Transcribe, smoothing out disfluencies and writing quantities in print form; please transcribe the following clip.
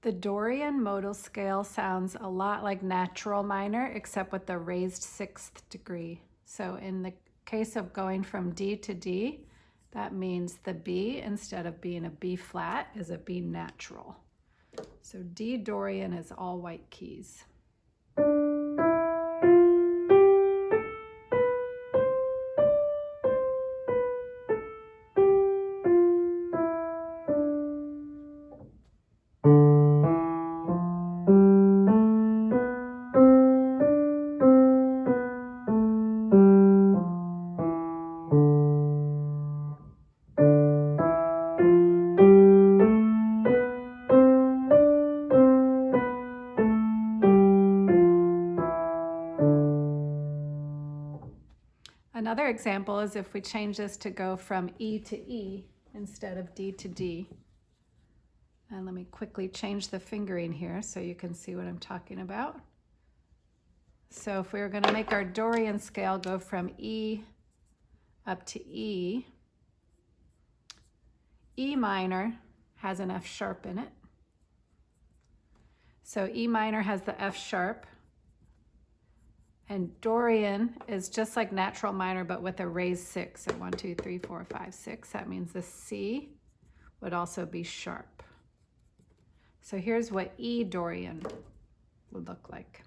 The Dorian modal scale sounds a lot like natural minor, except with the raised 6th degree. So in the case of going from D to D, that means the B, instead of being a B flat, is a B natural. So D Dorian is all white keys. Another example is if we change this to go from E to E instead of D to D. And let me quickly change the fingering here so you can see what I'm talking about. So if we were going to make our Dorian scale go from E up to E, E minor has an F sharp in it. So E minor has the F sharp. And Dorian is just like natural minor, but with a raised 6. So 1, 2, 3, 4, 5, 6. That means the C would also be sharp. So here's what E Dorian would look like.